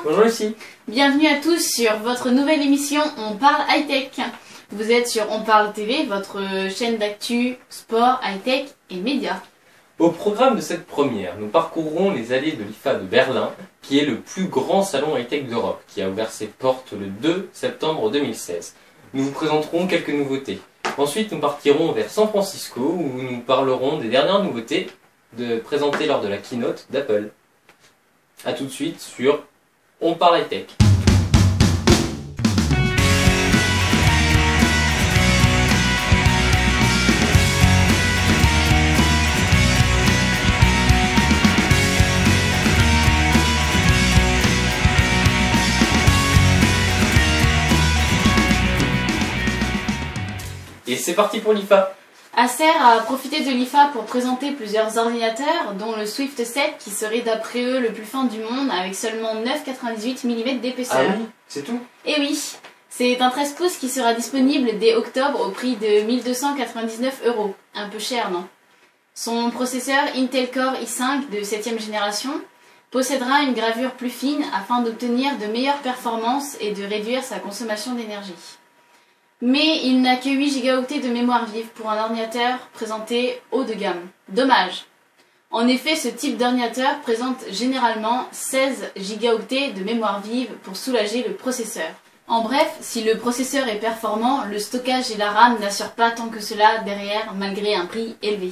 Bonjour Lucie. Bienvenue à tous sur votre nouvelle émission On parle high-tech. Vous êtes sur On parle TV, votre chaîne d'actu, sport, high-tech et médias. Au programme de cette première, nous parcourrons les allées de l'IFA de Berlin, qui est le plus grand salon high-tech d'Europe, qui a ouvert ses portes le 2 septembre 2016. Nous vous présenterons quelques nouveautés. Ensuite, nous partirons vers San Francisco, où nous parlerons des dernières nouveautés présentées lors de la keynote d'Apple. A tout de suite sur On parle high-tech. Et c'est parti pour l'IFA. Acer a profité de l'IFA pour présenter plusieurs ordinateurs, dont le Swift 7 qui serait d'après eux le plus fin du monde avec seulement 9,98 mm d'épaisseur. Ah oui, c'est tout? Et oui, c'est un 13 pouces qui sera disponible dès octobre au prix de 1299 €. Un peu cher, non? Son processeur Intel Core i5 de 7ème génération possédera une gravure plus fine afin d'obtenir de meilleures performances et de réduire sa consommation d'énergie. Mais il n'a que 8 Go de mémoire vive pour un ordinateur présenté haut de gamme. Dommage. En effet, ce type d'ordinateur présente généralement 16 Go de mémoire vive pour soulager le processeur. En bref, si le processeur est performant, le stockage et la RAM n'assurent pas tant que cela derrière, malgré un prix élevé.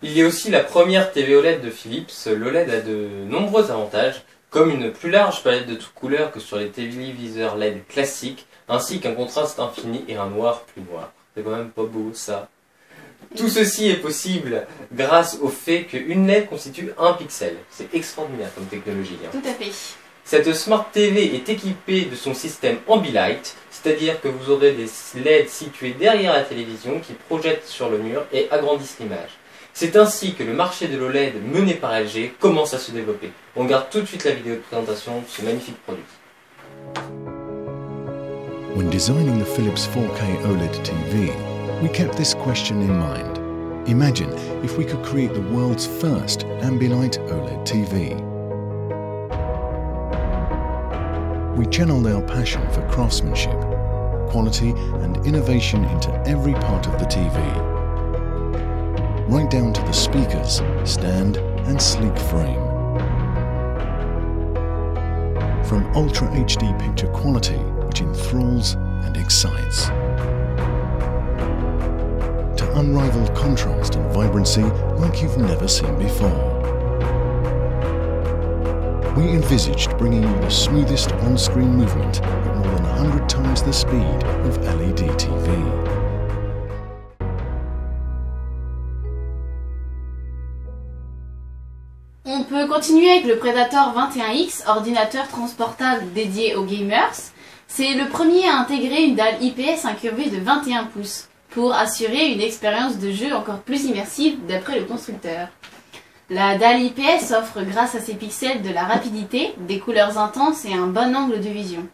Il y a aussi la première TV OLED de Philips. L'OLED a de nombreux avantages, comme une plus large palette de toutes couleurs que sur les téléviseurs LED classiques, ainsi qu'un contraste infini et un noir plus noir. C'est quand même pas beau ça. Tout ceci est possible grâce au fait qu'une LED constitue un pixel. C'est extraordinaire comme technologie. Tout à fait. Cette Smart TV est équipée de son système Ambilight, c'est-à-dire que vous aurez des LED situés derrière la télévision qui projettent sur le mur et agrandissent l'image. C'est ainsi que le marché de l'OLED mené par LG commence à se développer. On regarde tout de suite la vidéo de présentation de ce magnifique produit. When designing the Philips 4K OLED TV, we kept this question in mind. Imagine if we could create the world's first Ambilight OLED TV. We channeled our passion for craftsmanship, quality and innovation into every part of the TV, right down to the speakers, stand and sleek frame. From Ultra HD picture quality, which enthralls and excites, to unrivaled contrast and vibrancy like you've never seen before. We envisaged bringing you the smoothest on-screen movement at more than 100 times the speed of LED TV. On peut continuer avec le Predator 21X, ordinateur transportable dédié aux gamers. C'est le premier à intégrer une dalle IPS incurvée de 21 pouces pour assurer une expérience de jeu encore plus immersive d'après le constructeur. La dalle IPS offre grâce à ses pixels de la rapidité, des couleurs intenses et un bon angle de vision.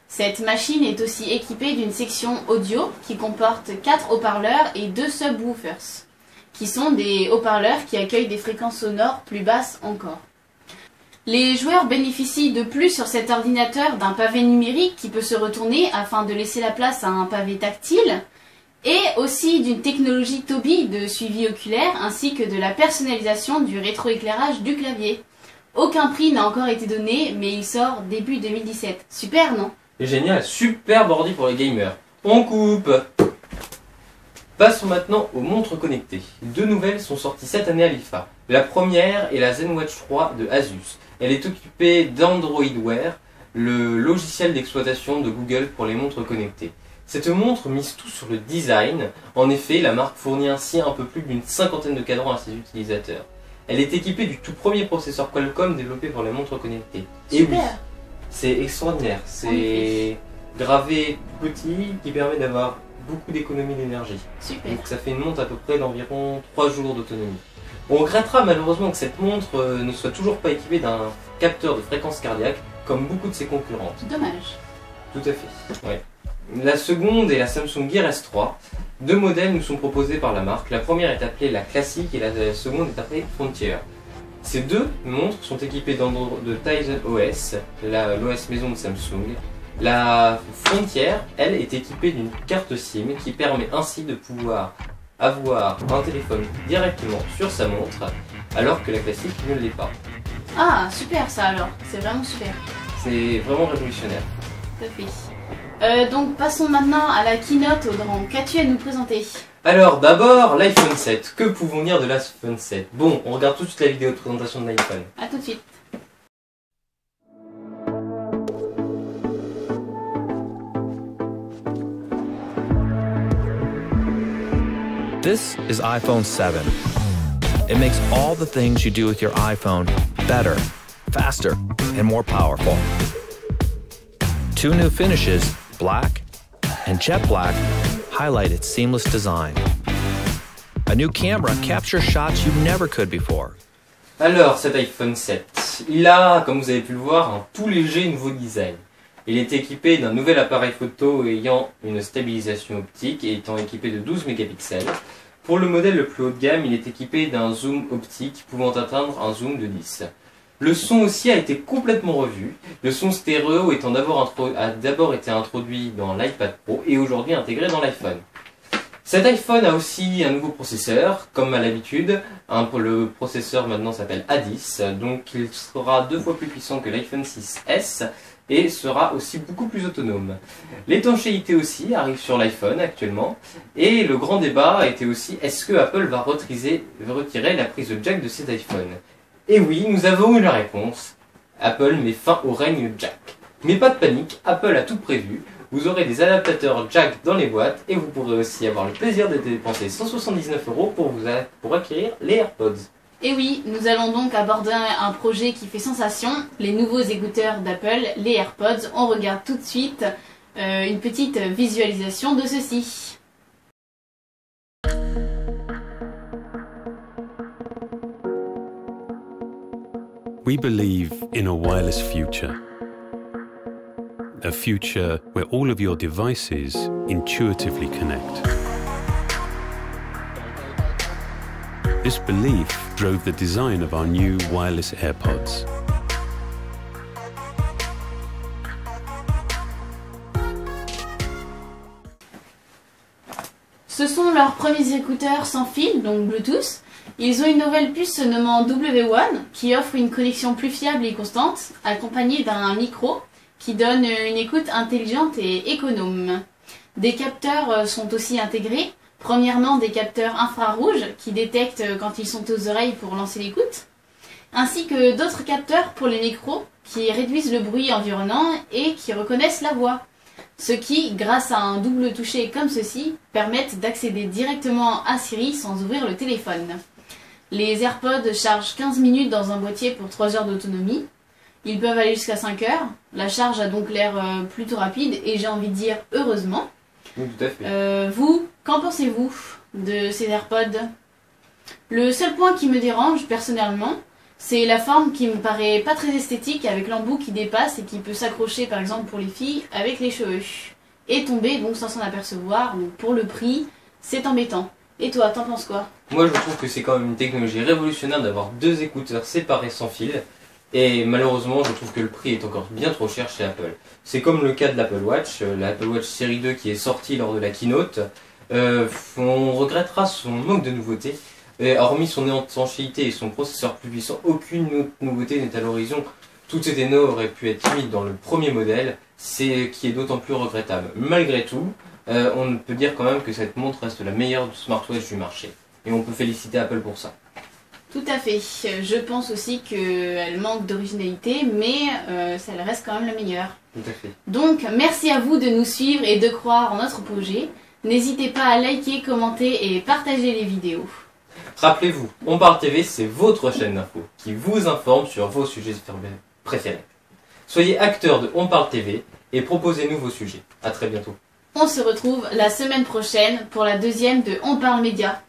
Cette machine est aussi équipée d'une section audio qui comporte 4 haut-parleurs et 2 subwoofers, qui sont des haut-parleurs qui accueillent des fréquences sonores plus basses encore. Les joueurs bénéficient de plus sur cet ordinateur d'un pavé numérique qui peut se retourner afin de laisser la place à un pavé tactile, et aussi d'une technologie Tobii de suivi oculaire ainsi que de la personnalisation du rétroéclairage du clavier. Aucun prix n'a encore été donné, mais il sort début 2017. Super, non? Génial, super ordi pour les gamers. On coupe. Passons maintenant aux montres connectées. 2 nouvelles sont sorties cette année à l'IFA. La première est la ZenWatch 3 de Asus. Elle est équipée d'Android Wear, le logiciel d'exploitation de Google pour les montres connectées. Cette montre mise tout sur le design. En effet, la marque fournit ainsi un peu plus d'une cinquantaine de cadrans à ses utilisateurs. Elle est équipée du tout premier processeur Qualcomm développé pour les montres connectées. Super. Et oui, c'est extraordinaire. C'est gravé petit qui permet d'avoir beaucoup d'économie d'énergie. Super. Donc ça fait une montre à peu près d'environ 3 jours d'autonomie. On regrettera malheureusement que cette montre ne soit toujours pas équipée d'un capteur de fréquence cardiaque comme beaucoup de ses concurrentes. Dommage. Tout à fait. Ouais. La seconde est la Samsung Gear S3. 2 modèles nous sont proposés par la marque. La première est appelée la classique et la seconde est appelée Frontier. Ces deux montres sont équipées de Tizen OS, l'OS maison de Samsung. La Frontier, elle, est équipée d'une carte SIM qui permet ainsi de pouvoir avoir un téléphone directement sur sa montre, alors que la classique ne l'est pas. Ah, super ça alors, c'est vraiment super. C'est vraiment révolutionnaire. Tout à fait. Donc passons maintenant à la keynote Audran. Qu'as-tu à nous présenter? Alors d'abord, l'iPhone 7. Que pouvons-nous dire de l'iPhone 7? Bon, on regarde tout de suite la vidéo de présentation de l'iPhone. A tout de suite. This is iPhone 7. It makes all the things you do with your iPhone better, faster, and more powerful. Two new finishes, black and jet black, highlight its seamless design. A new camera captures shots you never could before. Alors, cet iPhone 7, il a, comme vous avez pu le voir, un tout léger nouveau design. Il est équipé d'un nouvel appareil photo ayant une stabilisation optique et étant équipé de 12 mégapixels. Pour le modèle le plus haut de gamme, il est équipé d'un zoom optique pouvant atteindre un zoom de 10. Le son aussi a été complètement revu, le son stéréo a d'abord été introduit dans l'iPad Pro et aujourd'hui intégré dans l'iPhone. Cet iPhone a aussi un nouveau processeur, comme à l'habitude. Le processeur maintenant s'appelle A10, donc il sera 2 fois plus puissant que l'iPhone 6S et sera aussi beaucoup plus autonome. L'étanchéité aussi arrive sur l'iPhone actuellement, et le grand débat a été aussi est-ce que Apple va retirer la prise jack de cet iPhone? Et oui, nous avons eu la réponse. Apple met fin au règne jack. Mais pas de panique, Apple a tout prévu. Vous aurez des adaptateurs jack dans les boîtes et vous pourrez aussi avoir le plaisir de dépenser 179 € pour acquérir les AirPods. Et oui, nous allons donc aborder un projet qui fait sensation, les nouveaux écouteurs d'Apple, les AirPods. On regarde tout de suite une petite visualisation de ceci. We believe in a wireless future. A future where all of your devices intuitively connect. This belief drove the design of our new wireless AirPods. Ce sont leurs premiers écouteurs sans fil, donc Bluetooth. Ils ont une nouvelle puce se nommant W1 qui offre une connexion plus fiable et constante, accompagnée d'un micro qui donne une écoute intelligente et économe. Des capteurs sont aussi intégrés. Premièrement, des capteurs infrarouges qui détectent quand ils sont aux oreilles pour lancer l'écoute, ainsi que d'autres capteurs pour les micros qui réduisent le bruit environnant et qui reconnaissent la voix. Ce qui, grâce à un double toucher comme ceci, permettent d'accéder directement à Siri sans ouvrir le téléphone. Les AirPods chargent 15 minutes dans un boîtier pour 3 heures d'autonomie. Ils peuvent aller jusqu'à 5 heures. La charge a donc l'air plutôt rapide et j'ai envie de dire heureusement. Oui, tout à fait. Vous, qu'en pensez-vous de ces AirPods? Le seul point qui me dérange personnellement, c'est la forme qui me paraît pas très esthétique avec l'embout qui dépasse et qui peut s'accrocher par exemple pour les filles avec les cheveux. Et tomber donc sans s'en apercevoir, donc pour le prix, c'est embêtant. Et toi, t'en penses quoi? Moi je trouve que c'est quand même une technologie révolutionnaire d'avoir deux écouteurs séparés sans fil. Et malheureusement, je trouve que le prix est encore bien trop cher chez Apple. C'est comme le cas de l'Apple Watch, l'Apple Watch série 2 qui est sorti lors de la keynote. On regrettera son manque de nouveautés. Hormis son étanchéité et son processeur plus puissant, aucune autre nouveauté n'est à l'horizon. Toutes ces technos auraient pu être mises dans le premier modèle, c'est qui est d'autant plus regrettable. Malgré tout, on peut dire quand même que cette montre reste la meilleure smartwatch du marché. Et on peut féliciter Apple pour ça. Tout à fait. Je pense aussi qu'elle manque d'originalité, mais ça reste quand même la meilleure. Tout à fait. Donc, merci à vous de nous suivre et de croire en notre projet. N'hésitez pas à liker, commenter et partager les vidéos. Rappelez-vous, On Parle TV, c'est votre chaîne d'info qui vous informe sur vos sujets préférés. Soyez acteurs de On Parle TV et proposez-nous vos sujets. À très bientôt. On se retrouve la semaine prochaine pour la deuxième de On Parle Média.